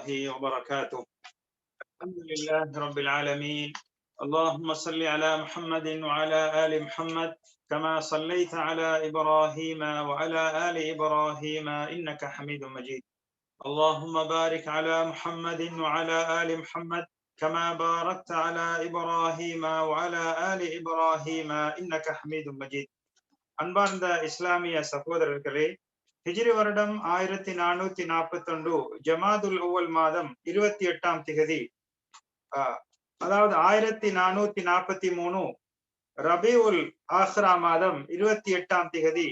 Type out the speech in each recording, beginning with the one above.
الله وبركاته. الحمد لله رب العالمين. اللهم صل على محمد وعلى آل محمد كما صليت على إبراهيم وعلى آل إبراهيم إنك حميد مجيد. اللهم بارك على محمد وعلى آل محمد كما باركت على إبراهيم وعلى آل إبراهيم إنك حميد مجيد. அன்பார்ந்த இஸ்லாமிய சகோதரர்களே, ஹிஜ்ரி வருடம் 1441 ஜமாதுல் அவ்வல் மாதம் 28ஆம் திகதி, அதாவது 1443 ரபியுல் ஆஹ்ரா மாதம் 28ஆம் திகதி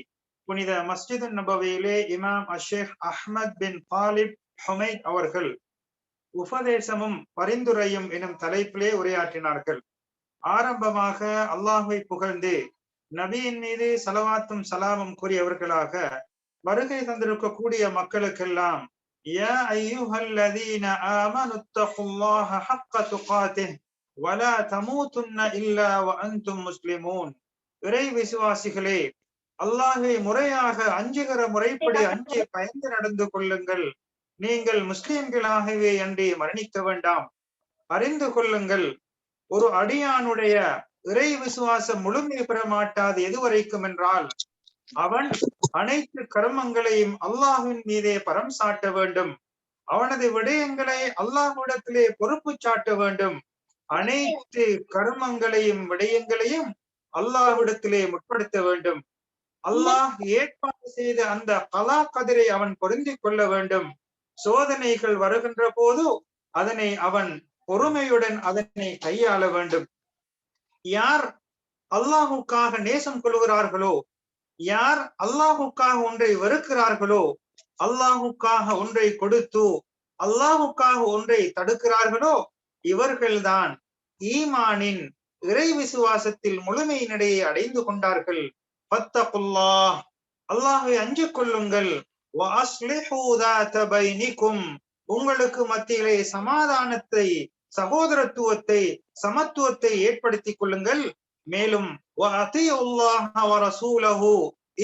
புனித மஸ்ஜித் நபவியிலே இமாம் அஷேக் அஹ்மத் பின் தாலிப் ஹுமைத் அவர்கள் உபதேசமும் பரிந்துரையும் எனும் தலைப்பிலே உரையாற்றினார்கள். ஆரம்பமாக அல்லாஹ்வை புகழ்ந்து நபியின் மீது ஸலவாத்தும் சலாமும் கூறியவர்களாக வருகை தந்திருக்கக்கூடிய மக்களுக்கெல்லாம் யா அய்யுஹல்லதீன ஆமனுத்தகுல்லாஹ ஹக்க துகாதிஹ் வலா தமூதுன்ன இல்லா வஅன்தும் முஸ்லிமூன். இறை விசுவாசிகளே, அல்லாஹ்வை முறையாக அஞ்சுகிற முறைப்படி அஞ்சி பயந்து நடந்து கொள்ளுங்கள். நீங்கள் முஸ்லிம்களாகவே அன்றி மரணிக்க வேண்டாம். அறிந்து கொள்ளுங்கள், ஒரு அடியானுடைய இறை விசுவாசம் முழுமை பெற மாட்டாது எதுவரைக்கும் என்றால் அவன் அனைத்து கர்மங்களையும் அல்லாஹ்வின் மீதே பரம் சாட்ட வேண்டும். அவனது விடயங்களை அல்லாஹ்விடத்திலே பொறுப்பு சாட்ட வேண்டும். அனைத்து கர்மங்களையும் விடயங்களையும் அல்லாஹ்விடத்திலே முற்படுத்த வேண்டும். அல்லாஹ் ஏற்பாடு செய்த அந்த கலா கதிரை அவன் பொருந்தி கொள்ள வேண்டும். சோதனைகள் வருகின்ற போது அதனை அவன் பொறுமையுடன் அதனை கையாள வேண்டும். யார் அல்லாஹுக்காக நேசம் கொள்கிறார்களோ, யார் அல்லாஹுக்காக ஒன்றை வெறுக்கிறார்களோ, அல்லாஹுக்காக ஒன்றை கொடுத்து அல்லாஹுக்காக ஒன்றை தடுக்கிறார்களோ, இவர்கள்தான் ஈமானின் இறை விசுவாசத்தில் முழுமையினிடையே அடைந்து கொண்டார்கள். ஃபத்தகுல்லாஹ், அல்லாஹ்வை அஞ்சு கொள்ளுங்கள். வஅஸ்லிஹூ ذات بينكم, உங்களுக்கு மத்தியிலே சமாதானத்தை, சகோதரத்துவத்தை, சமத்துவத்தை ஏற்படுத்திக் கொள்ளுங்கள். மேலும் வஅதீஉல்லாஹ வரசூலஹு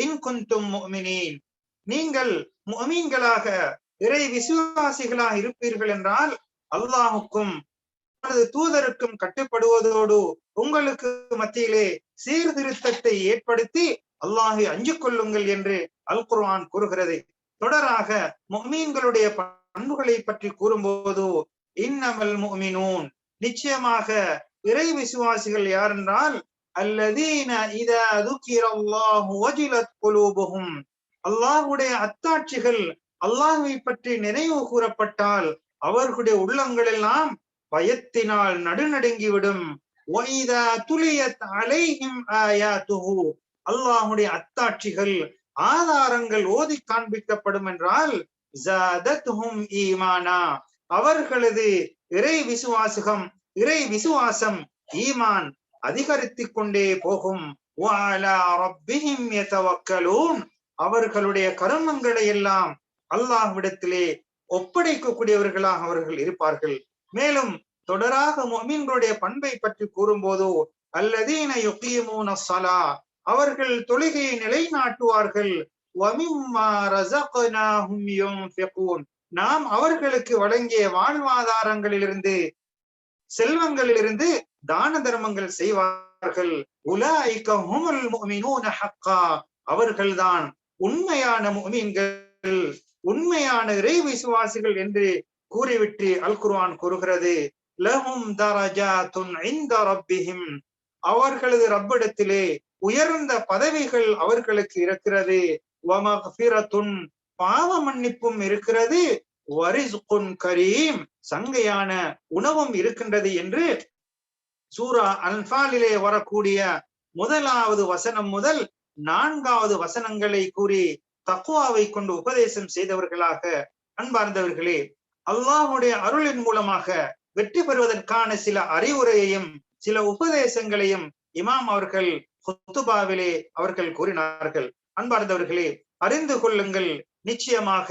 இன் குன்தும் முஃமினீன், நீங்கள் முஃமின்களாக இறை விசுவாசிகளாக இருப்பீர்கள் என்றால் அல்லாஹுக்கும் அவரது தூதருக்கும் கட்டுப்படுவதோடு உங்களுக்கு மத்தியிலே சீர்திருத்தத்தை ஏற்படுத்தி அல்லாஹை அஞ்சு கொள்ளுங்கள் என்று அல் குர்ஆன் கூறுகிறது. தொடராக முஃமின்களுடைய பண்புகளை பற்றி கூறும்போது இன்னமல் முஃமினூன், நிச்சயமாக இறை விசுவாசிகள் யார் என்றால் அல்லதீன இதா ذுகிரல்லாஹு வஜிலத் குலூபுஹும், அல்லாஹ்வுடைய அத்தாட்சிகள் அல்லாஹ்வை பற்றி நினைவு கூறப்பட்டால் அவர்களுடைய உள்ளங்கள் எல்லாம் பயத்தினால் நடுநடுங்கிவிடும். வைதா துலியத் அலைஹிம் ஆயாத்துஹு, அல்லாஹ்வுடைய அத்தாட்சிகள் ஆதாரங்கள் ஓதி காண்பிக்கப்படும் என்றால் ஜாதத்ஹும் ஈமானா, அவர்களது இறை விசுவாசம் ஈமான் அதிகரித்துக் கொண்டே போகும். வஅலா ரப்பிஹிம் யதவக்கலூன், அவர்களுடைய கர்மங்களை எல்லாம் அல்லாஹ்விடத்திலே ஒப்படைக்கக்கூடியவர்களாக அவர்கள் இருப்பார்கள். மேலும் தொடராக முஃமின்களுடைய பண்பை பற்றி கூறும்போது அல்லதீன யுகீமூனஸ் ஸலா, அவர்கள் தொழுகையை நிலைநாட்டுவார்கள். வமிம்மா ரஸக்னாஹும் யுன்ஃபிகூன், நாம் அவர்களுக்கு வழங்கிய வாழ்வாதாரங்களிலிருந்து, செல்வங்களிலிருந்து தான தர்மங்கள் செய்வார்கள். உலாயிக ஹுமுல் முஃமினூன ஹக்கா, அவர்கள்தான் உண்மையான முஃமின்கள், உண்மையான இறை விசுவாசிகள் என்று கூறிவிட்டு அல் குர்ஆன் கூறுகிறது லஹும் தரஜாத்துன் இன்த ரப்பிஹிம், அவர்களது ரப்பிடத்திலே உயர்ந்த பதவிகள் அவர்களுக்கு இருக்கிறது. வமக்ஃபிரத்துன், பாவ மன்னிப்பும் இருக்கிறது. வரிஸ்குன் கரீம், சங்கையான உணவும் இருக்கின்றது என்று சூரா அன்ஃபாலிலே வரக்கூடிய 1வது வசனம் முதல் 4வது வசனங்களை கூறி தக்வாவை கொண்டு உபதேசம் செய்தவர்களாக அன்பார்ந்தவர்களே, அல்லாஹ்வுடைய அருளின் மூலமாக வெற்றி பெறுவதற்கான சில அறிவுரையையும் சில உபதேசங்களையும் இமாம் அவர்கள் குத்துபாவிலே அவர்கள் கூறினார்கள். அன்பார்ந்தவர்களே, அறிந்து கொள்ளுங்கள், நிச்சயமாக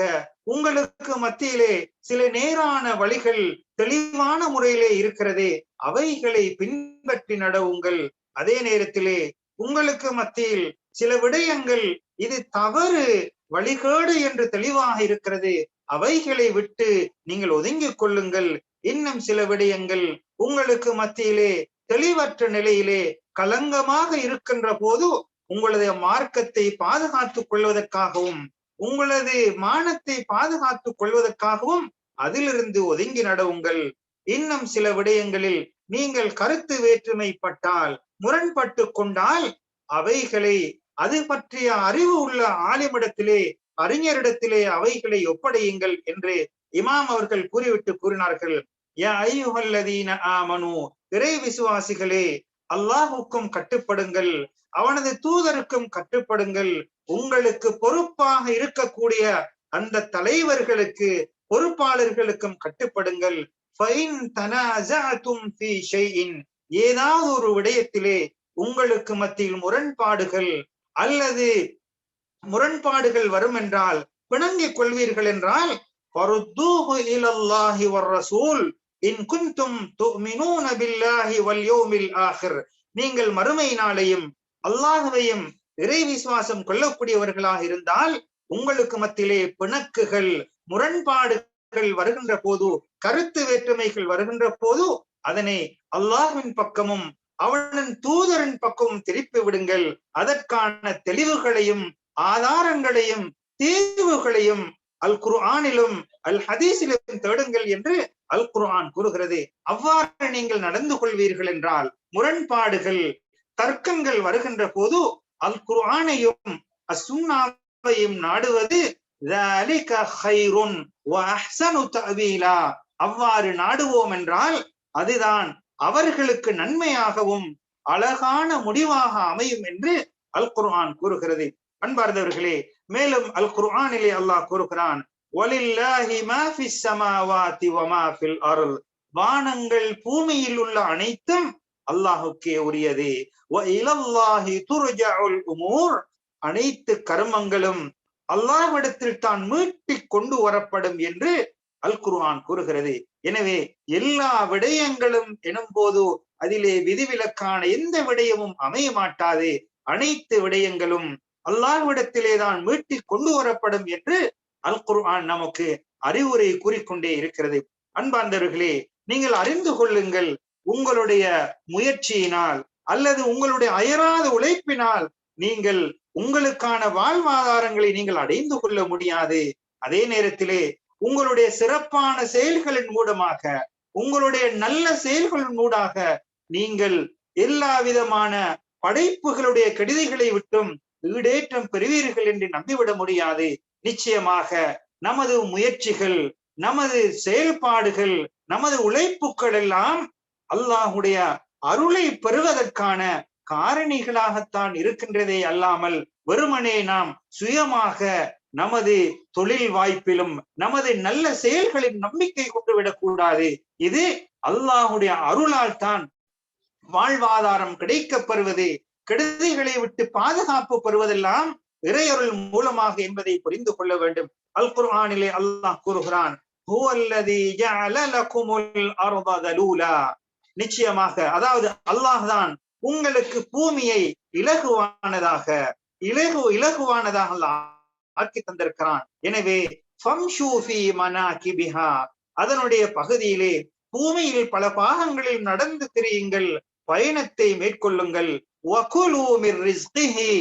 உங்களுக்கு மத்தியிலே சில நேரான வழிகள் தெளிவான முறையிலே இருக்கிறது, அவைகளை பின்பற்றி நடவுங்கள். அதே நேரத்திலே உங்களுக்கு மத்தியில் சில விடயங்கள் இது தவறு, வழிகேடு என்று தெளிவாக இருக்கிறது, அவைகளை விட்டு நீங்கள் ஒதுங்கிக் கொள்ளுங்கள். இன்னும் சில விடயங்கள் உங்களுக்கு மத்தியிலே தெளிவற்ற நிலையிலே களங்கமாக இருக்கின்ற போது உங்களது மார்க்கத்தை பாதுகாத்துக் கொள்வதற்காகவும் உங்களது மானத்தை பாதுகாத்துக் கொள்வதற்காகவும் அதிலிருந்து ஒதுங்கி நடவுங்கள். இன்னும் சில விடயங்களில் நீங்கள் கருத்து வேற்றுமைப்பட்டால் முரண்பட்டு கொண்டால் அவைகளை அது பற்றிய அறிவு உள்ள ஆலிமிடத்திலே அறிஞரிடத்திலே அவைகளை ஒப்படையுங்கள் என்று இமாம் அவர்கள் கூறிவிட்டு கூறினார்கள், யா அய்யுஹல்லதீன ஆமனு, இறை விசுவாசிகளே, அல்லாஹுக்கும் கட்டுப்படுங்கள், அவனது தூதருக்கும் கட்டுப்படுங்கள், உங்களுக்கு பொறுப்பாக இருக்கக்கூடிய அந்த தலைவர்களுக்கு பொறுப்பாளர்களுக்கும் கட்டுப்படுங்கள். ஏதாவது ஒரு விடயத்திலே உங்களுக்கு மத்தியில் முரண்பாடுகள் அல்லது முரண்பாடுகள் வரும் என்றால், பிணங்கிக் கொள்வீர்கள் என்றால், நீங்கள் மறுமை நாளையும் அல்லாஹ்வையும் இறை விசுவாசம் கொள்ளக்கூடியவர்களாக இருந்தால் உங்களுக்கு மத்தியிலே பிணக்குகள் முரண்பாடுகள் வருகின்ற போது, கருத்து வேற்றுமைகள் வருகின்ற போது அதனை அல்லாஹ்வின் பக்கமும் அவனின் தூதரின் பக்கமும் திருப்பி விடுங்கள். அதற்கான தெளிவுகளையும் ஆதாரங்களையும் தீர்வுகளையும் அல் குர்ஆனிலும் அல் ஹதீஸிலும் தேடுங்கள் என்று அல் குர்ஆன் கூறுகிறது. அவ்வாறு நீங்கள் நடந்து கொள்வீர்கள் என்றால், முரண்பாடுகள் தர்க்கங்கள் வருகின்ற போது அல் குர்ஆனையும் அஸ்ஸுன்னாவையும் நாடுவது அவ்வாறு நாடுவோம் என்றால் அதுதான் அவர்களுக்கு நன்மையாகவும் அழகான முடிவாக அமையும் என்று அல் குர்ஆன் கூறுகிறது. அன்பார்ந்தவர்களே, மேலும் அல் குர்ஆனிலே அல்லாஹ் கூறுகிறான், வலில்லாஹி மா ஃபிஸ் ஸமாவாதி வ மா ஃபில் அர்த், வானங்கள் பூமியில் உள்ள அனைத்தும் அல்லாஹ்வுக்கே உரியது. வ இலல்லாஹி துர்ஜஉல் உமூர், அனைத்து கர்மங்களும் அல்லாஹ்விடத்தில் தான் மீட்டிக் கொண்டு வரப்படும் என்று அல் குர்ஆன் கூறுகிறது. எனவே எல்லா விடயங்களும் எனும் போது அதிலே விதிவிலக்கான எந்த விடயமும் அமைய மாட்டாது. அனைத்து விடயங்களும் அல்லாஹ்விடத்திலே தான் மீட்டிக் கொண்டு வரப்படும் என்று அல் குர்ஆன் நமக்கு அறிவுரை கூறிக்கொண்டே இருக்கிறது. அன்பார்ந்தவர்களே, நீங்கள் அறிந்து கொள்ளுங்கள், உங்களுடைய முயற்சியினால் அல்லது உங்களுடைய அயராத உழைப்பினால் நீங்கள் உங்களுக்கான வாழ்வாதாரங்களை நீங்கள் அடைந்து கொள்ள முடியாது. அதே நேரத்திலே உங்களுடைய சிறப்பான செயல்களின் மூலமாக, உங்களுடைய நல்ல செயல்களின் மூலமாக நீங்கள் எல்லா விதமான படைப்புகளுடைய கெடுதிகளை விட்டும் ஈடேற்றம் பெறுவீர்கள் என்று நம்பிவிட முடியாது. நிச்சயமாக நமது முயற்சிகள், நமது செயல்பாடுகள், நமது உழைப்புகள் எல்லாம் அல்லாஹுடைய அருளை பெறுவதற்கான காரணிகளாகத்தான் இருக்கின்றதே அல்லாமல் வெறுமனே நாம் சுயமாக நமது தொழில் வாய்ப்பிலும் நமது நல்ல செயல்களின் நம்பிக்கை கொண்டு விடக்கூடாது. இது அல்லாஹுடைய அருளால் தான் வாழ்வாதாரம் கிடைக்கப்பெறுவது, கெடுதிகளை விட்டு பாதுகாப்பு பெறுவதெல்லாம் இறையருள் மூலமாக என்பதை புரிந்து கொள்ள வேண்டும். அல் குர்ஆனிலே அல்லாஹ் கூறுகிறான், ஹுவல்லதீ ஜஅல லகுமுல் அர்த தலூலா, நிச்சயமாக அதாவது அல்லாஹ் தான் உங்களுக்கு பூமியை இலகுவானதாக ஆக்கி தந்திருக்கிறான். எனவே ஃபம்ஷூ ஃபீ மனாகிபிஹா, அதனுடைய பகுதியிலே பூமியில் பல பாகங்களில் நடந்து திரியுங்கள், பயணத்தை மேற்கொள்ளுங்கள். வகுலூ மிர் ரிஸ்கிஹி,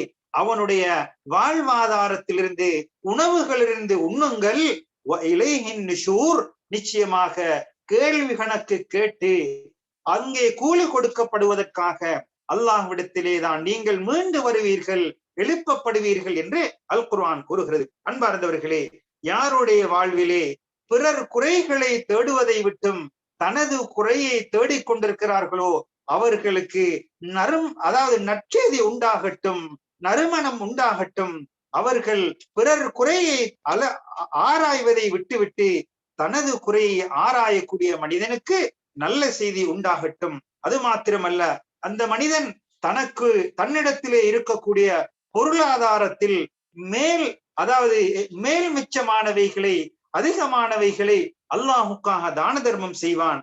அவனுடைய வாழ்வாதாரத்திலிருந்து உணவுகளிலிருந்து உண்ணுங்கள். வ இலைஹின் நுஷூர், நிச்சயமாக கேள்வி கணக்கு கேட்டு அங்கே கூலி கொடுக்கப்படுவதற்காக அல்லாஹ்விடத்திலே தான் நீங்கள் மீண்டு வருவீர்கள், எழுப்பப்படுவீர்கள் என்று அல் குர்ஆன் கூறுகிறது. அன்பார்ந்தவர்களே, யாருடைய வாழ்விலே பிறர் குறைகளை தேடுவதை விட்டும் தனது குறையை தேடிக் கொண்டிருக்கிறார்களோ அவர்களுக்கு அதாவது நற்செய்தி உண்டாகட்டும், நறுமணம் உண்டாகட்டும். அவர்கள் பிறர் குறையை ஆராய்வதை விட்டுவிட்டு தனது குறையை ஆராயக்கூடிய மனிதனுக்கு நல்ல செய்தி உண்டாகட்டும். அது மாத்திரமல்ல, அந்த மனிதன் தன்னிடத்திலே இருக்கக்கூடிய பொருளாதாரத்தில் மேல் மிச்சமானவைகளை, அதிகமானவைகளை அல்லாஹுக்காக தான தர்மம் செய்வான்.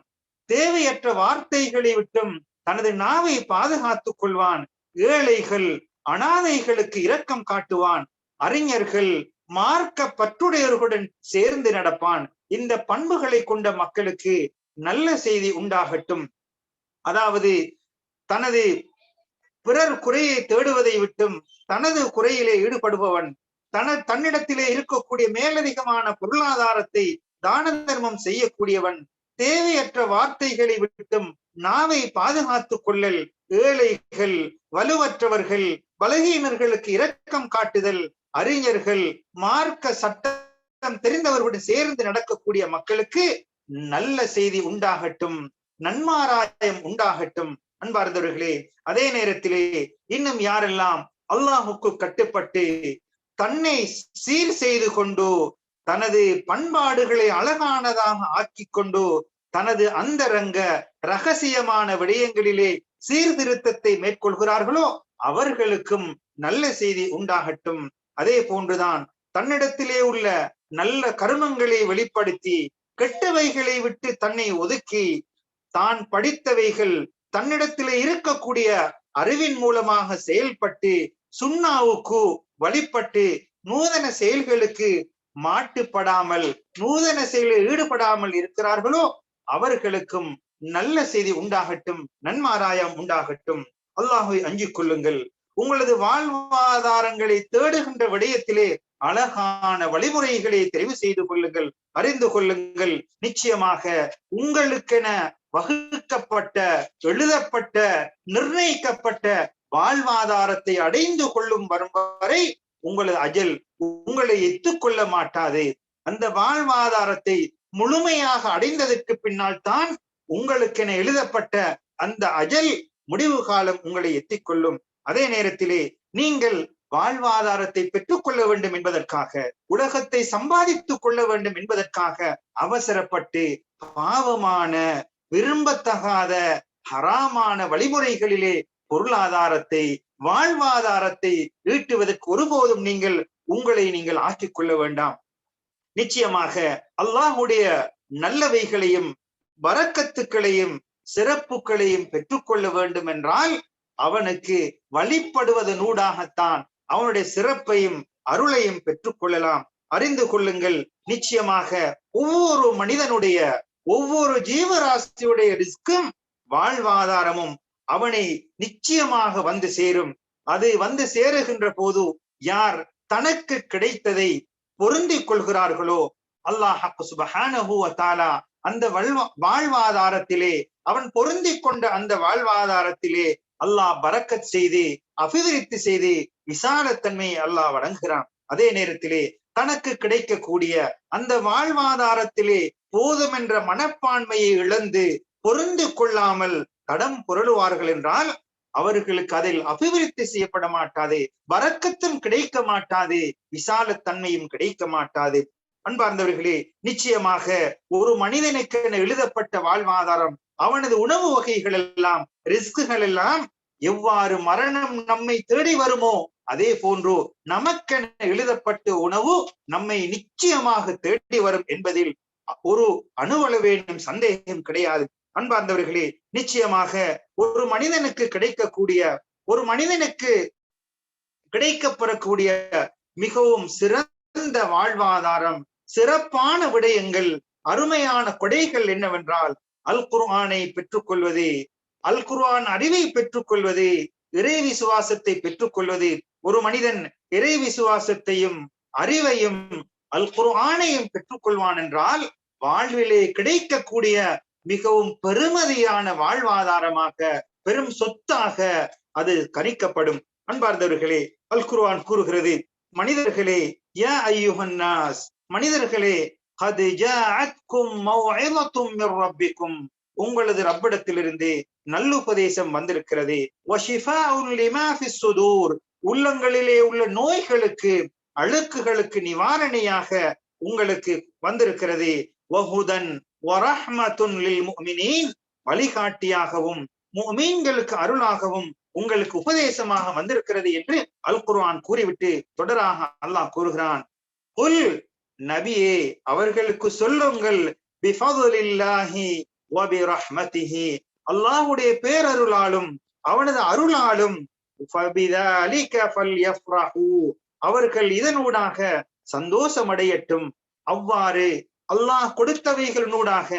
தேவையற்ற வார்த்தைகளை விட்டும் தனது நாவை பாதுகாத்துக் கொள்வான். ஏழைகள் அனாதைகளுக்கு இரக்கம் காட்டுவான். அறிஞர்கள் மார்க்க பற்றுடையவர்களுடன் சேர்ந்து நடப்பான். இந்த பண்புகளை கொண்ட மக்களுக்கு நல்ல செய்தி உண்டாகட்டும். அதாவது தனது பிறர் குறையை தேடுவதை விட்டும் தனது குறையிலே ஈடுபடுபவன், தன்னிடத்திலே இருக்கக்கூடிய மேலதிகமான பொருளாதாரத்தை தான தர்மம் செய்யக்கூடியவன், தேவையற்ற வார்த்தைகளை விட்டும் நாவை பாதுகாத்துக் கொள்ளல், ஏழைகள், வலுவற்றவர்கள், பலகீனர்களுக்கு இரக்கம் காட்டுதல், அறிஞர்கள், மார்க்க சட்டம் தெரிந்தவர்களுடன் சேர்ந்து நடக்கக்கூடிய மக்களுக்கு நல்ல செய்தி உண்டாகட்டும், நன்மாராயம் உண்டாகட்டும். அன்பார்ந்தவர்களே, அதே நேரத்திலே இன்னும் யாரெல்லாம் அல்லாஹுக்கு கட்டுப்பட்டு தன்னை சீர் செய்து கொண்டு தனது பண்பாடுகளை அழகானதாக ஆக்கி கொண்டு தனது அந்தரங்க ரகசியமான விடயங்களிலே சீர்திருத்தத்தை மேற்கொள்கிறார்களோ அவர்களுக்கும் நல்ல செய்தி உண்டாகட்டும். அதே போன்றுதான் தன்னிடத்திலே உள்ள நல்ல கருமங்களை வெளிப்படுத்தி கெட்டவைகளை விட்டு தன்னை ஒதுக்கி தான் படித்தவைகள் தன்னிடத்திலே இருக்கக்கூடிய அறிவின் மூலமாக செயல்பட்டு சுண்ணாவுக்கு வழிபட்டு நூதன செயல்களுக்கு மாட்டுப்படாமல் நூதன செயலில் ஈடுபடாமல் இருக்கிறார்களோ அவர்களுக்கும் நல்ல செய்தி உண்டாகட்டும், நன்மாராயம் உண்டாகட்டும். அல்லாஹ்வை அஞ்சிக் கொள்ளுங்கள். உங்களது வாழ்வாதாரங்களை தேடுகின்ற விடயத்திலே அழகான வழிமுறைகளை தெரிவு செய்து கொள்ளுங்கள், அறிந்து கொள்ளுங்கள். நிச்சயமாக உங்களுக்கென வகுக்கப்பட்ட, எழுதப்பட்ட, நிர்ணயிக்கப்பட்ட வாழ்வாதாரத்தை அடைந்து கொள்ளும் வரும் வரை உங்களது அஜல் உங்களை எத்துக்கொள்ள மாட்டாது. அந்த வாழ்வாதாரத்தை முழுமையாக அடைந்ததற்கு பின்னால் தான் உங்களுக்கென எழுதப்பட்ட அந்த அஜல் முடிவு காலம் உங்களை எத்திக்கொள்ளும். அதே நேரத்திலே நீங்கள் வாழ்வாதாரத்தை பெற்றுக்கொள்ள வேண்டும் என்பதற்காக, உலகத்தை சம்பாதித்துக் கொள்ள வேண்டும் என்பதற்காக அவசரப்பட்டு பாவமான, விரும்பத்தகாத, ஹராமான வழிமுறைகளிலே பொருளாதாரத்தை, வாழ்வாதாரத்தை ஈட்டுவதற்கு ஒருபோதும் உங்களை நீங்கள் ஆக்கிக் கொள்ள வேண்டாம். நிச்சயமாக அல்லாஹுடைய நல்லவைகளையும் பரக்கத்துக்களையும் சிறப்புகளையும் பெற்றுக்கொள்ள வேண்டும் என்றால் அவனுக்கு வழிபடுவதனூடாகத்தான் அவனுடைய சிறப்பையும் அருளையும் பெற்றுக்கொள்ளலாம். அறிந்து கொள்ளுங்கள், நிச்சயமாக ஒவ்வொரு மனிதனுடைய, ஒவ்வொரு ஜீவராசியுடைய ரிஸ்கும் வாழ்வாதாரமும் அவனை நிச்சயமாக வந்து சேரும். அது வந்து சேருகின்ற போது யார் தனக்கு கிடைத்ததை பொருந்திக் கொள்கிறார்களோ அல்லாஹ் சுப்ஹானஹு வ தஆலா அந்த வாழ்வாதாரத்திலே அவன் பொருந்திக் கொண்ட அந்த வாழ்வாதாரத்திலே அல்லாஹ் பரக்கத் செய்து அபிவிருத்தி செய்து விசாலத்தன்மையை அல்லாஹ் வழங்குகிறான். அதே நேரத்திலே தனக்கு கிடைக்கக்கூடிய அந்த வாழ்வாதாரத்திலே போதும் என்ற மனப்பான்மையை இழந்து பொருந்து கொள்ளாமல் கடம் புரளுவார்கள் என்றால் அவர்களுக்கு அதில் அபிவிருத்தி செய்யப்பட மாட்டாது, பரக்கத்தும் கிடைக்க மாட்டாது, விசாலத்தன்மையும் கிடைக்க மாட்டாது. அன்பார்ந்தவர்களே, நிச்சயமாக ஒரு மனிதனுக்கு எழுதப்பட்ட வாழ்வாதாரம், அவனது உணவு வகைகள் எல்லாம், ரிஸ்குகள் எல்லாம் எவ்வாறு மரணம் நம்மை தேடி வருமோ அதே போன்று நமக்கென எழுதப்பட்ட உணவு நம்மை நிச்சயமாக தேடி வரும் என்பதில் ஒரு அணுவளவேனும் சந்தேகம் கிடையாது. அன்பார்ந்தவர்களே, நிச்சயமாக ஒரு மனிதனுக்கு கிடைக்கக்கூடிய, ஒரு மனிதனுக்கு கிடைக்கப்பெறக்கூடிய மிகவும் சிறந்த வாழ்வாதாரம், சிறப்பான விடயங்கள், அருமையான கொடைகள் என்னவென்றால் அல் குர்ஆனை பெற்றுக்கொள்வது, அல் குர்ஆன் அறிவை பெற்றுக்கொள்வது, இறை விசுவாசத்தை பெற்றுக்கொள்வது. ஒரு மனிதன் இறை விசுவாசத்தையும் அறிவையும் அல் குர்ஆனையும் பெற்றுக்கொள்வான் என்றால் வாழ்விலே கிடைக்கக்கூடிய மிகவும் பெருமதியான வாழ்வாதாரமாக, பெரும் சொத்தாக அது கணிக்கப்படும். அன்பார்ந்தவர்களே, அல் குர்ஆன் கூறுகிறது, மனிதர்களே, யா அய்யுஹன் நாஸ், மனிதர்களே, கத் ஜாஅத்கும் மவ்இலத்தும் மிர் ரப்பிக்கும், உங்களது ரப்பிடத்திலிருந்து நல்லுபதேசம் வந்திருக்கிறது. வஷிஃபாஉன் லிமா ஃபிஸ் சுதூர், உள்ளங்களிலே உள்ள நோய்களுக்கு, அழுக்குகளுக்கு நிவாரணியாக உங்களுக்கு வந்திருக்கிறது. வஹுதன் வரஹ்மத்துன் லில் முஃமினீன், வழிகாட்டியாகவும் முஃமின்களுக்கு அருளாகவும் உங்களுக்கு உபதேசமாக வந்திருக்கிறது என்று அல் குர்ஆன் கூறிவிட்டு தொடராக அல்லாஹ் கூறுகிறான், குல், நபியே அவர்களுக்கு சொல்லுங்கள், பிஃபதுலில்லாஹி வ பிரஹ்மதிஹி, அல்லாஹ்வுடைய பேரருளாலும் அவனது அருளாலும், ஃபபிதாலிக ஃபல்யஃப்ரஹு, அவர்கள் இதனூடாக சந்தோஷமடையட்டும். அவ்வாறு அல்லாஹ் கொடுத்தவைகளினூடாக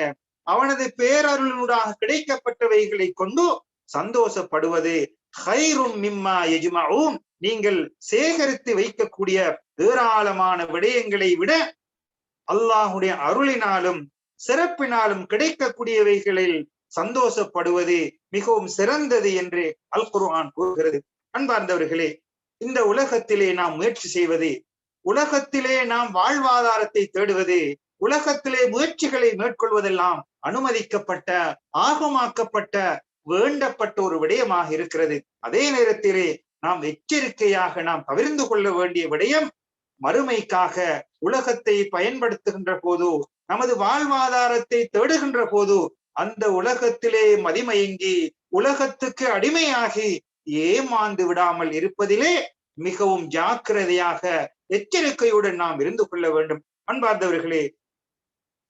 அவனது பேரருளினூடாக கிடைக்கப்பட்டவைகளை கொண்டு சந்தோஷப்படுவது ஹைரும் மிம்மா யஜ்மஊன், நீங்கள் சேகரித்து வைக்கக்கூடிய ஏராளமான விடயங்களை விட அல்லாஹுடைய அருளினாலும் சிறப்பினாலும் கிடைக்கக்கூடியவைகளில் சந்தோஷப்படுவது மிகவும் சிறந்தது என்று அல் குர்ஆன் கூறுகிறது. அன்பார்ந்தவர்களே, இந்த உலகத்திலே நாம் முயற்சி செய்வது, உலகத்திலே நாம் வாழ்வாதாரத்தை தேடுவது, உலகத்திலே முயற்சிகளை மேற்கொள்வதெல்லாம் அனுமதிக்கப்பட்ட, ஆகமாக்கப்பட்ட, வேண்டப்பட்ட ஒரு விடயமாக இருக்கிறது. அதே நேரத்திலே நாம் எச்சரிக்கையாக நாம் தவிர்ந்து கொள்ள வேண்டிய விடயம், மறுமைக்காக உலகத்தை பயன்படுத்துகின்ற போது, நமது வாழ்வாதாரத்தை தேடுகின்ற போது அந்த உலகத்திலே மதிமயங்கி உலகத்துக்கு அடிமையாகி ஏமாந்து விடாமல் இருப்பதிலே மிகவும் ஜாக்கிரதையாக எச்சரிக்கையுடன் நாம் இருந்து கொள்ள வேண்டும். அன்பார்ந்தவர்களே,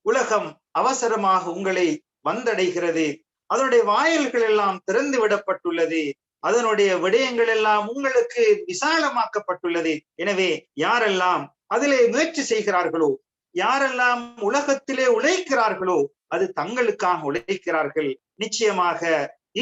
உலகம் அவசரமாக உங்களை வந்தடைகிறது. அதனுடைய வாயில்கள் எல்லாம் திறந்து விடப்பட்டுள்ளது. அதனுடைய விடயங்கள் எல்லாம் உங்களுக்கு விசாலமாக்கப்பட்டுள்ளது. எனவே யாரெல்லாம் அதிலே முயற்சி செய்கிறார்களோ, யாரெல்லாம் உலகத்திலே உழைக்கிறார்களோ, அது தங்களுக்காக உழைக்கிறார்கள். நிச்சயமாக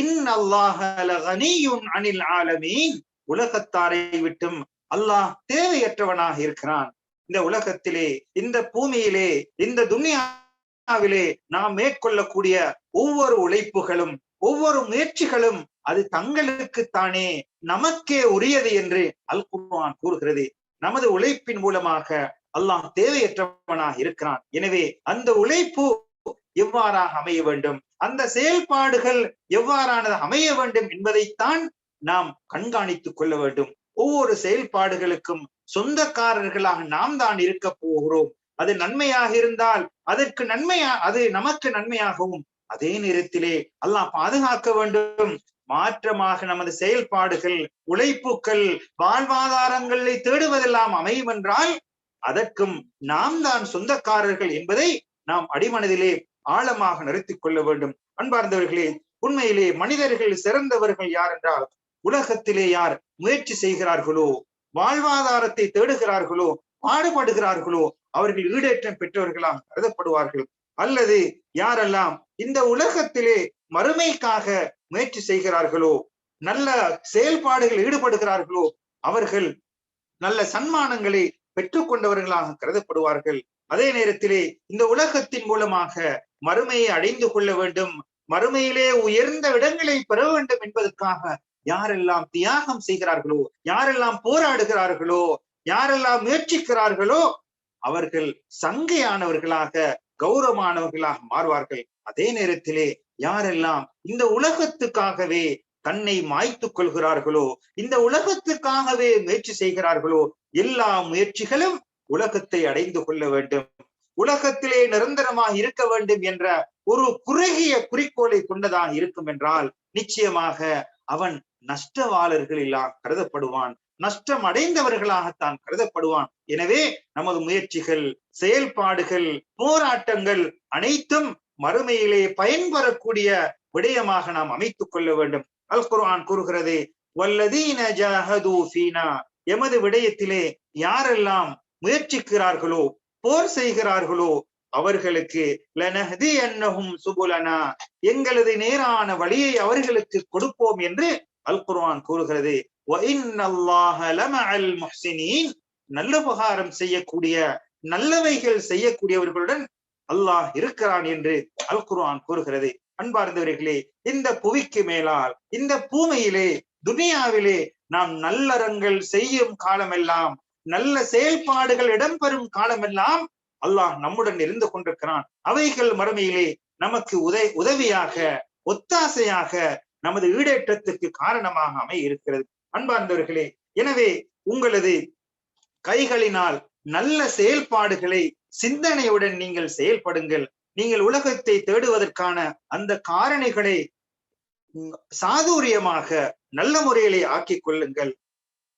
இன்னல்லாஹ லகனியுன் அனில் ஆலமீன், உலகத்தாரை விட்டும் அல்லாஹ் தேவையற்றவனாக இருக்கிறான். இந்த உலகத்திலே, இந்த பூமியிலே, இந்த துன்யாவிலே நாம் மேற்கொள்ளக்கூடிய ஒவ்வொரு உழைப்புகளும், ஒவ்வொரு முயற்சிகளும் அது தங்களுக்குத்தானே, நமக்கே உரியது என்று அல் குர்ஆன் கூறுகிறது. நமது உழைப்பின் மூலமாக அல்லாஹ் தேவையற்றவனாக இருக்கிறான். எனவே அந்த உழைப்பு எவ்வாறாக அமைய வேண்டும், அந்த செயல்பாடுகள் எவ்வாறானது அமைய வேண்டும் என்பதைத்தான் நாம் கண்காணித்துக் கொள்ள வேண்டும். ஒவ்வொரு செயல்பாடுகளுக்கும் சொந்தக்காரர்களாக நாம் தான் இருக்க போகிறோம். அது நன்மையாக இருந்தால் அதற்கு அது நமக்கு நன்மையாகவும், அதே நேரத்திலே அல்லாஹ் பாதுகாக்க வேண்டும். மாற்றமாக நமது செயல்பாடுகள், உழைப்புகள், வாழ்வாதாரங்களை தேடுவதெல்லாம் அமையும் என்றால் அதற்கும் நாம் தான் சொந்தக்காரர்கள் என்பதை நாம் அடிமனதிலே ஆழமாக நிறுத்திக் கொள்ள வேண்டும். அன்பார்ந்தவர்களே, உண்மையிலே மனிதர்கள் சிறந்தவர்கள் யார் என்றால், உலகத்திலே யார் முயற்சி செய்கிறார்களோ, வாழ்வாதாரத்தை தேடுகிறார்களோ, பாடுபடுகிறார்களோ, அவர்கள் ஈடேற்றம் பெற்றவர்களாக கருதப்படுவார்கள். அல்லது யாரெல்லாம் இந்த உலகத்திலே மறுமைக்காக முயற்சி செய்கிறார்களோ, நல்ல செயல்பாடுகள் ஈடுபடுகிறார்களோ, அவர்கள் நல்ல சன்மானங்களை பெற்றுக் கொண்டவர்களாக கருதப்படுவார்கள். அதே நேரத்திலே இந்த உலகத்தின் மூலமாக மறுமையை அடைந்து கொள்ள வேண்டும், மறுமையிலே உயர்ந்த இடங்களை பெற வேண்டும் என்பதற்காக யாரெல்லாம் தியாகம் செய்கிறார்களோ, யாரெல்லாம் போராடுகிறார்களோ, யாரெல்லாம் முயற்சிக்கிறார்களோ, அவர்கள் சங்கையானவர்களாக, கௌரவமானவர்களாக மாறுவார்கள். அதே நேரத்திலே யாரெல்லாம் இந்த உலகத்துக்காகவே தன்னை மாய்த்துக் கொள்கிறார்களோ, இந்த உலகத்துக்காகவே முயற்சி செய்கிறார்களோ, எல்லா முயற்சிகளும் உலகத்தை அடைந்து கொள்ள வேண்டும், உலகத்திலே நிரந்தரமாக இருக்க வேண்டும் என்ற ஒரு குறுகிய குறிக்கோளை கொண்டதாக இருக்கும் என்றால் நிச்சயமாக அவன் நஷ்டவாளர்களெல்லாம் கருதப்படுவான், நஷ்டம் அடைந்தவர்களாகத்தான் கருதப்படுவான். எனவே நமது முயற்சிகள், செயல்பாடுகள், போராட்டங்கள் அனைத்தும் மறுமையிலே பயன்பெறக்கூடிய விடயமாக நாம் அமைத்துக் கொள்ள வேண்டும். அல் குர்ஆன் கூறுகிறது, வல்லதீன ஜாஹது ஃபீனா, எமது விடயத்திலே யாரெல்லாம் முயற்சிக்கிறார்களோ, போர் செய்கிறார்களோ, அவர்களுக்கு லனஹ்தியன்னஹும் சுபுலனா, எங்களது நேரான வழியை அவர்களுக்கு கொடுப்போம் என்று அல் குர்ஆன் கூறுகிறது. வ இன்னல்லாஹ லமஅல் முஹ்ஸினீன், நல்லுபகாரம் செய்யக்கூடிய, நல்லவைகள் செய்யக்கூடியவர்களுடன் அல்லாஹ் இருக்கிறான் என்று அல் குர்ஆன் கூறுகிறது. அன்பார்ந்தவர்களே, இந்த புவிக்கு மேலால், இந்த பூமியிலே, துனியாவிலே நாம் நல்லறங்கள் செய்யும் காலமெல்லாம், நல்ல செயல்பாடுகள் இடம்பெறும் காலமெல்லாம் அல்லாஹ் நம்முடன் இருந்து கொண்டிருக்கிறான். அவைகள் மறுமையிலே நமக்கு உதவியாக, ஒத்தாசையாக, நமது ஈடேற்றத்துக்கு காரணமாக அமைய இருக்கிறது. அன்பார்ந்தவர்களே, எனவே உங்களது கைகளினால் நல்ல செயல்பாடுகளை சிந்தனையுடன் நீங்கள் செயல்படுங்கள். நீங்கள் உலகத்தை தேடுவதற்கான அந்த காரணிகளை சாதுரியமாக நல்ல முறையிலே ஆக்கிக் கொள்ளுங்கள்.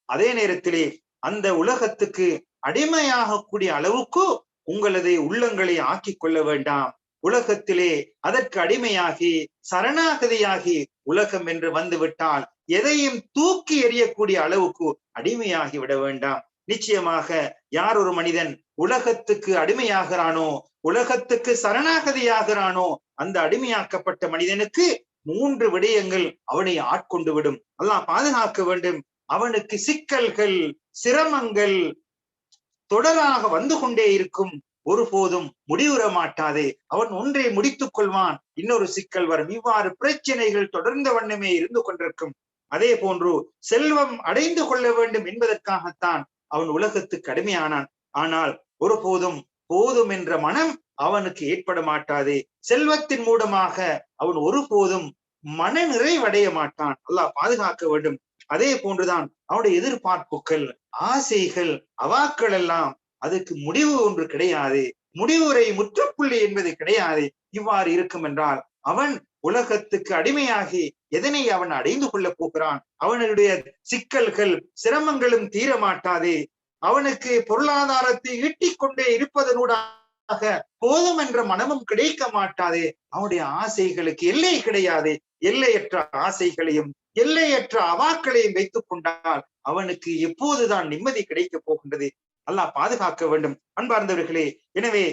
அதே நேரத்திலே அந்த உலகத்துக்கு அடிமையாக கூடிய அளவுக்கு உங்களது உள்ளங்களை ஆக்கிக் கொள்ள வேண்டாம். உலகத்திலே அதற்கு அடிமையாகி சரணாகதியாகி உலகம் என்று வந்துவிட்டால் எதையும் தூக்கி எறியக்கூடிய அளவுக்கு அடிமையாகி விட வேண்டாம். நிச்சயமாக யார் ஒரு மனிதன் உலகத்துக்கு அடிமையாகிறானோ, உலகத்துக்கு சரணாகதியாகிறானோ, அந்த அடிமையாக்கப்பட்ட மனிதனுக்கு 3 விடயங்கள் அவனை ஆட்கொண்டு விடும். அல்லாஹ் பாதுகாக்க வேண்டும். அவனுக்கு சிக்கல்கள், சிரமங்கள் தொடராக வந்து கொண்டே இருக்கும். ஒருபோதும் முடிவுற மாட்டாதே. அவன் ஒன்றை முடித்துக் கொள்வான், இன்னொரு சிக்கல் வரும். இவ்வாறு பிரச்சனைகள் தொடர்ந்த வண்ணமே இருந்து கொண்டிருக்கும். அதே போன்று செல்வம் அடைந்து கொள்ள வேண்டும் என்பதற்காகத்தான் அவன் உலகத்துக்கு அடிமையானான். ஆனால் ஒருபோதும் போதும் என்ற மனம் அவனுக்கு ஏற்பட மாட்டாது. செல்வத்தின் மூலமாக அவன் ஒருபோதும் மன நிறைவடைய மாட்டான். அல்லாஹ் பாதுகாக்க வேண்டும். அதே போன்றுதான் அவனுடைய எதிர்பார்ப்புகள், ஆசைகள், அவாக்கள் எல்லாம் அதுக்கு முடிவு ஒன்று கிடையாது. முடிவுரை, முற்றுப்புள்ளி என்பது கிடையாது. இவ்வாறு இருக்கும் என்றால் அவன் உலகத்துக்கு அடிமையாகி எதனை அவன் அடைந்து கொள்ள போகிறான்? அவனுடைய சிக்கல்கள், சிரமங்களும் தீர மாட்டாது. அவனுக்கு பொருளாதாரத்தை ஈட்டிக் கொண்டே இருப்பதனூடாக போதும் என்ற மனமும் கிடைக்க மாட்டாது. அவனுடைய ஆசைகளுக்கு எல்லை கிடையாது. எல்லையற்ற ஆசைகளையும் எல்லையற்ற அவாக்களையும் வைத்துக் கொண்டால் அவனுக்கு எப்போதுதான் நிம்மதி கிடைக்க போகின்றது? அல்லாஹ் பாதுகாக்க வேண்டும். அன்பார்ந்தவர்களே, எனவே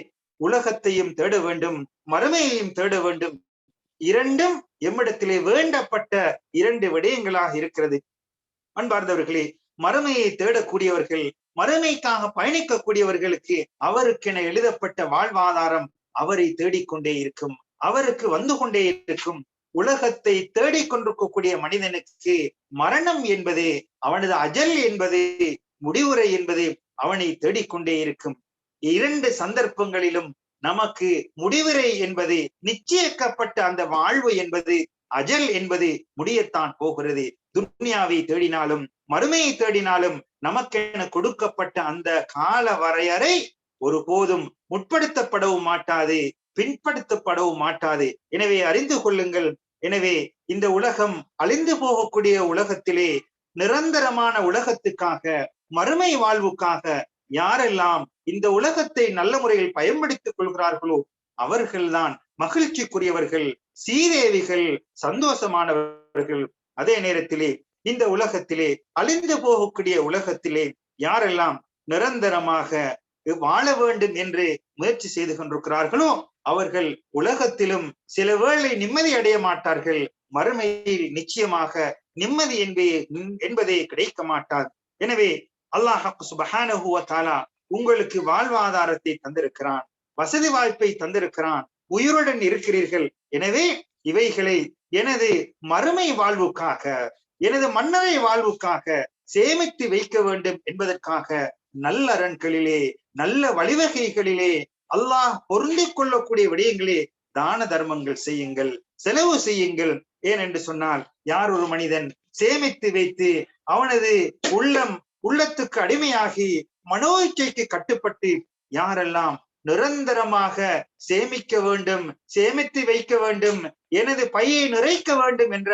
உலகத்தையும் தேட வேண்டும், மறுமையையும் தேட வேண்டும். இரண்டும் எம்மிடத்திலே வேண்டப்பட்ட 2 விடயங்களாக இருக்கிறது. அன்பார்ந்தவர்களே, மறுமையை தேடக்கூடியவர்கள், மறுமைக்காக பயணிக்கக்கூடியவர்களுக்கு அவருக்கென எழுதப்பட்ட வாழ்வாதாரம் அவரை தேடிக்கொண்டே இருக்கும், அவருக்கு வந்து கொண்டே இருக்கும். உலகத்தை தேடிக்கொண்டிருக்கக்கூடிய மனிதனுக்கு மரணம் என்பது, அவனது அஜல் என்பது, முடிவுரை என்பது அவனை தேடிக்கொண்டே இருக்கும். 2 சந்தர்ப்பங்களிலும் நமக்கு முடிவுரை என்பது, நிச்சயிக்கப்பட்ட அந்த வாழ்வு என்பது, அஜல் என்பது முடியத்தான் போகிறது. துன்யாவை தேடினாலும் மறுமையை தேடினாலும் நமக்கென கொடுக்கப்பட்ட அந்த கால வரையறை ஒருபோதும் முற்படுத்தப்படவும் மாட்டாது, பின்படுத்தப்படவும் மாட்டாது. எனவே அறிந்து கொள்ளுங்கள். எனவே இந்த உலகம் அழிந்து போகக்கூடிய உலகத்திலே நிரந்தரமான உலகத்துக்காக, மறுமை வாழ்வுக்காக யாரெல்லாம் இந்த உலகத்தை நல்ல முறையில் பயன்படுத்திக் கொள்கிறார்களோ அவர்கள்தான் மகிழ்ச்சிக்குரியவர்கள், சீதேவிகள், சந்தோஷமானவர்கள். அதே நேரத்திலே இந்த உலகத்திலே அழிந்து போகக்கூடிய உலகத்திலே யாரெல்லாம் நிரந்தரமாக வாழ வேண்டும் என்று முயற்சி செய்து கொண்டிருக்கிறார்களோ அவர்கள் உலகத்திலும் சில வேளை நிம்மதி அடைய மாட்டார்கள். மறுமையில் நிச்சயமாக நிம்மதி என்பதே கிடைக்க மாட்டார். எனவே அல்லாஹ் சுப்ஹானஹு வ தஆலா உங்களுக்கு வாழ்வாதாரத்தை தந்திருக்கிறான், வசதி வாய்ப்பை தந்திருக்கிறான், உயிருடன் இருக்கிறீர்கள். எனவே இவைகளை எனது மறுமை வாழ்வுக்காக, எனது மன்னரை வாழ்வுக்காக சேமித்து வைக்க வேண்டும் என்பதற்காக நல்லறன்களிலே, நல்ல வழிவகைகளிலே, அல்லாஹ் பொருந்திக் கொள்ளக்கூடிய விடயங்களே தான தர்மங்கள் செய்யுங்கள், செலவு செய்யுங்கள். ஏனென்று சொன்னால் யார் ஒரு மனிதன் சேமித்து வைத்து அவனது உள்ளத்துக்கு அடிமையாகி மனோ இச்சைக்கு கட்டுப்பட்டு யாரெல்லாம் நிரந்தரமாக சேமிக்க வேண்டும், சேமித்து வைக்க வேண்டும், எனது பையை நிறைக்க வேண்டும் என்ற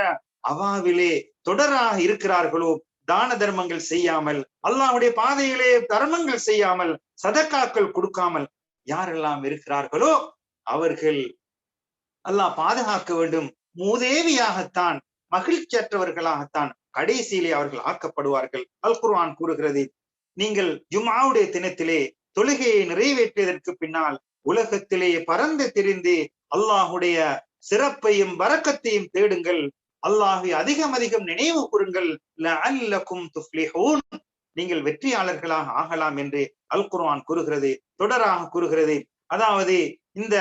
அவாவிலே தொடராக இருக்கிறார்களோ, தான தர்மங்கள் செய்யாமல், அல்லாஹ்வுடைய பாதையிலே தர்மங்கள் செய்யாமல், சதக்காக்கள் கொடுக்காமல் யாரெல்லாம் இருக்கிறார்களோ அவர்கள் அல்லாஹ் பாதுகாக்க வேண்டும், மூதேவியாகத்தான், மகிழ்ச்சியற்றவர்களாகத்தான் கடைசியிலே அவர்கள் ஆக்கப்படுவார்கள். அல் குர்ஆன் கூறுகிறது, நீங்கள் ஜும்ஆவுடைய தினத்திலே தொழுகையை நிறைவேற்றியதற்கு பின்னால் உலகத்திலே பறந்து திரிந்து அல்லாஹுடைய சிறப்பையும் பரக்கத்தையும் தேடுங்கள், அல்லாஹ்வை அதிகம் அதிகம் நினைவு கூறுங்கள், லஅல்லகும் துஃப்லிஹூன், நீங்கள் வெற்றியாளர்களாக ஆகலாம் என்று அல் குர்ஆன் கூறுகிறது, தொடராக கூறுகிறது. அதாவது இந்த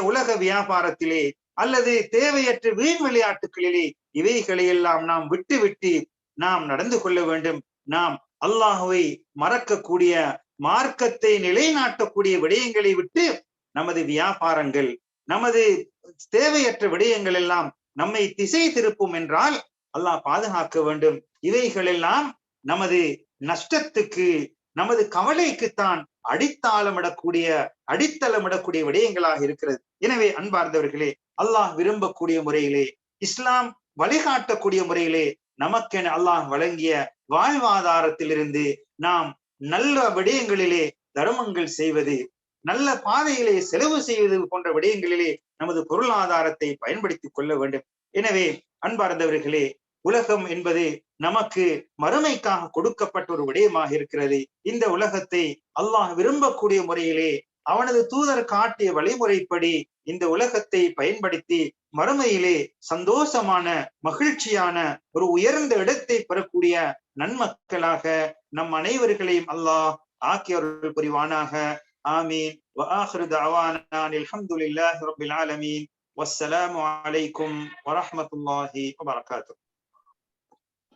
உலக வியாபாரத்திலே அல்லது தேவையற்ற வீண் விளையாட்டுகளிலே இவைகளை எல்லாம் நாம் விட்டு நாம் நடந்து கொள்ள வேண்டும். நாம் அல்லாஹுவை மறக்கக்கூடிய, மார்க்கத்தை நிலைநாட்டக்கூடிய விடயங்களை விட்டு நமது வியாபாரங்கள், நமது தேவையற்ற விடயங்கள் எல்லாம் நம்மை திசை திருப்பும் என்றால் அல்லாஹ் பாதுகாக்க வேண்டும். இவைகள் எல்லாம் நமது நஷ்டத்துக்கு, நமது கவலைக்குத்தான் அடித்தளமிடக்கூடிய விடயங்களாக இருக்கிறது. எனவே அன்பார்ந்தவர்களே, அல்லாஹ் விரும்பக்கூடிய முறையிலே, இஸ்லாம் வழிகாட்டக்கூடிய முறையிலே நமக்கென அல்லாஹ் வழங்கிய வாழ்வாதாரத்திலிருந்து நாம் நல்ல விடயங்களிலே தர்மங்கள் செய்வது, நல்ல பாதையிலே செலவு செய்வது போன்ற விடயங்களிலே நமது பொருளாதாரத்தை பயன்படுத்திக் கொள்ள வேண்டும். எனவே அன்பார்ந்தவர்களே, உலகம் என்பது நமக்கு மறுமைக்காக கொடுக்கப்பட்ட ஒரு விடயமாக இருக்கிறது. இந்த உலகத்தை அல்லாஹ் விரும்பக்கூடிய முறையிலே அவனது தூதர் காட்டிய வழிமுறைப்படி இந்த உலகத்தை பயன்படுத்தி மறுமையிலே சந்தோஷமான மகிழ்ச்சியான ஒரு உயர்ந்த இடத்தை பெறக்கூடிய நன்மக்களாக நம் அனைவர்களையும் அல்லாஹ் ஆக்கியவர்கள் புரிவானாக. ஆமீன். وآخر دعوانا الحمد لله رب العالمين والسلام عليكم ورحمة الله وبركاته.